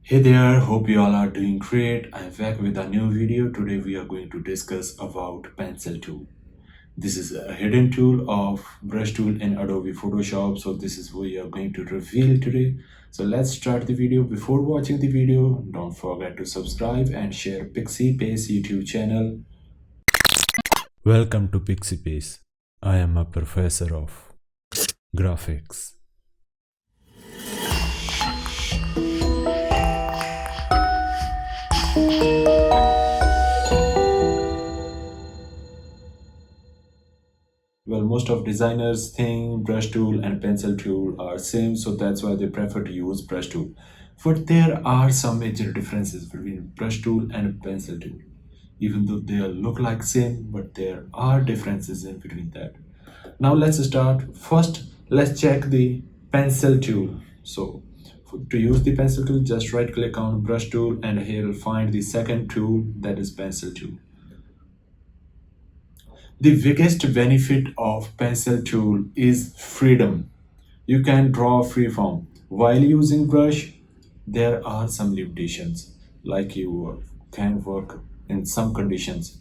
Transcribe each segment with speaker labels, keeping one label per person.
Speaker 1: Hey there, hope you all are doing great. I'm back with a new video. Today we are going to discuss about pencil tool. This is a hidden tool of brush tool in Adobe Photoshop. So this is what we are going to reveal today. So let's start the video. Before watching the video, don't forget to subscribe and share PIXIPACE YouTube channel. Welcome to PIXIPACE. I am a professor of graphics. Well, most of designers think brush tool and pencil tool are same, so that's why they prefer to use brush tool. But there are some major differences between brush tool and pencil tool. Even though they look like same, but there are differences in between that. Now let's start. First, let's check the pencil tool. So to use the pencil tool, just right click on brush tool and here you'll find the second tool, that is pencil tool. The biggest benefit of pencil tool is freedom. You can draw freeform. While using brush, there are some limitations, like you can work in some conditions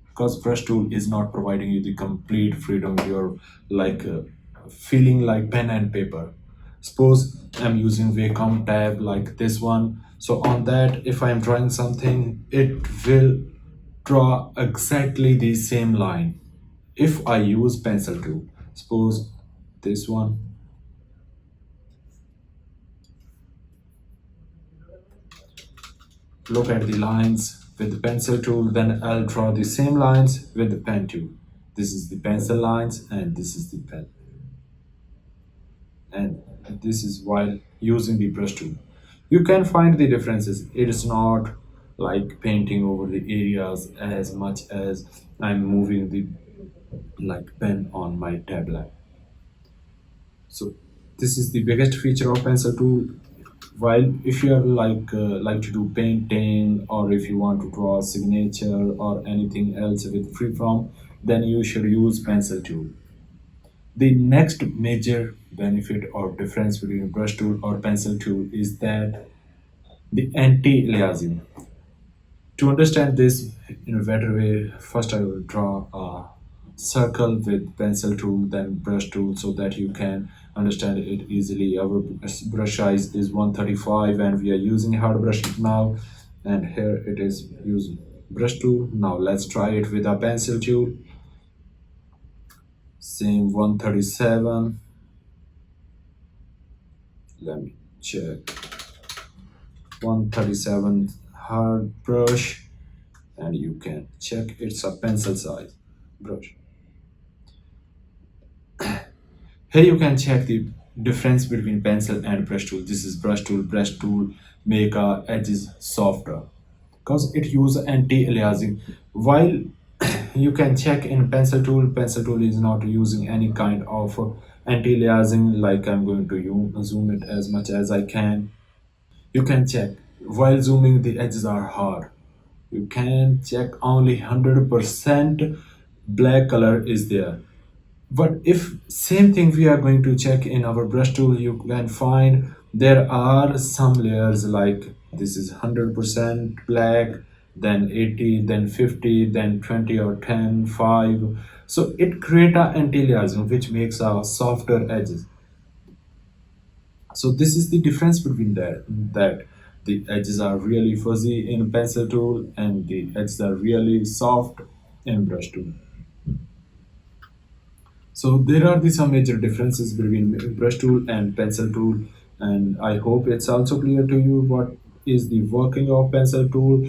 Speaker 1: because brush tool is not providing you the complete freedom. You're like feeling like pen and paper. Suppose I'm using Wacom tab like this one. So on that, if I'm drawing something, it will draw exactly the same line. If I use pencil tool, suppose this one, look at the lines with the pencil tool, then I'll draw the same lines with the pen tool. This is the pencil lines and this is the pen. And this is while using the brush tool. You can find the differences. It is not like painting over the areas as much as I'm moving the like pen on my tablet. So this is the biggest feature of pencil tool. While if you are like to do painting or if you want to draw a signature or anything else with freeform, then you should use pencil tool. The next major benefit or difference between brush tool or pencil tool is that the anti-aliasing. To understand this in a better way, first I will draw a circle with pencil tool, then brush tool, so that you can understand it easily. Our brush size is 135 and we are using hard brush now, and here it is using brush tool. Now let's try it with a pencil tool. Same 137. Let me check. 137 hard brush, and you can check it's a pencil size brush. Here you can check the difference between pencil and brush tool. This is brush tool. Brush tool make edges softer because it uses anti-aliasing. While you can check in pencil tool is not using any kind of anti-aliasing. Like I'm going to zoom it as much as I can. You can check while zooming the edges are hard. You can check only 100% black color is there. But if same thing we are going to check in our brush tool, you can find there are some layers like this is 100% black, then 80, then 50, then 20 or 10, 5. So it creates a anti-aliasing which makes a softer edges. So this is the difference between that the edges are really fuzzy in pencil tool and the edges are really soft in brush tool. So there are some major differences between brush tool and pencil tool, and I hope it's also clear to you what is the working of pencil tool.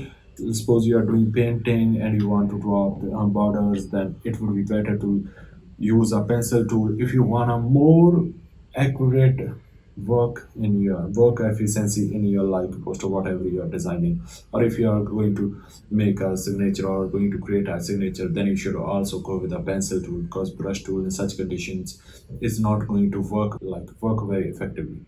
Speaker 1: Suppose you are doing painting and you want to draw borders, then it would be better to use a pencil tool. If you want a more accurate work in your work efficiency in your like post or whatever you are designing, or if you are going to make a signature or going to create a signature, then you should also go with a pencil tool because brush tool in such conditions is not going to work very effectively.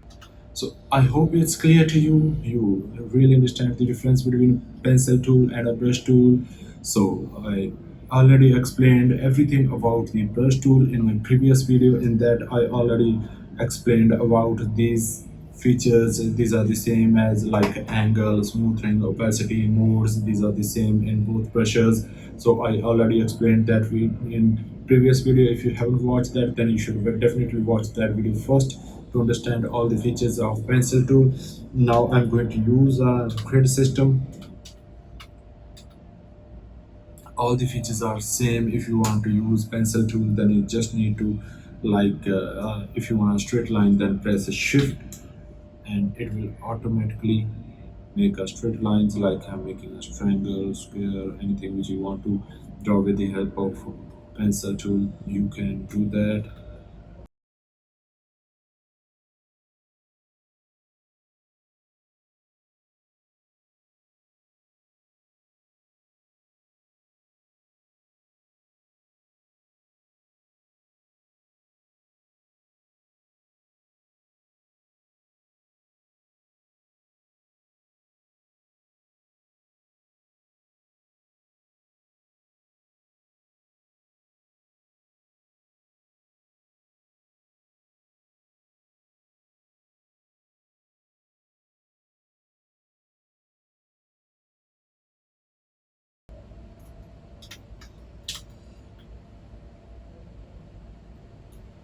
Speaker 1: So I hope it's clear to you. You really understand the difference between pencil tool and a brush tool. So I already explained everything about the brush tool in my previous video. In that I already explained about these features. These are the same as like angle, smoothing, opacity, modes. These are the same in both brushes. So I already explained that we in previous video. If you haven't watched that, then you should definitely watch that video first to understand all the features of pencil tool. Now I'm going to use a grid system. All the features are same. If you want to use pencil tool, then you just need to if you want a straight line, then press a shift and it will automatically make a straight lines. Like I'm making a triangle, square, anything which you want to draw with the help of pencil tool, you can do that.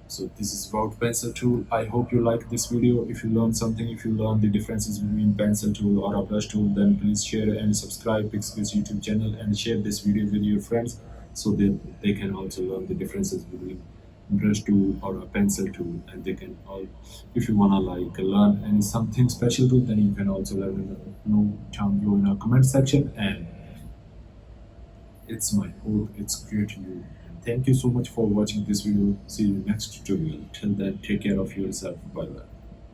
Speaker 1: So this is about pencil tool. I hope you like this video. If you learned something, if you learned the differences between pencil tool or a brush tool, then please share and subscribe PIXIPACE YouTube channel and share this video with your friends so that they can also learn the differences between brush tool or a pencil tool. And they can all, if you wanna like learn any something special tool, then you can also let me know down below in our comment section. And it's my hope it's clear to you. And thank you so much for watching this video. See you next tutorial. Till then, take care of yourself. Bye bye.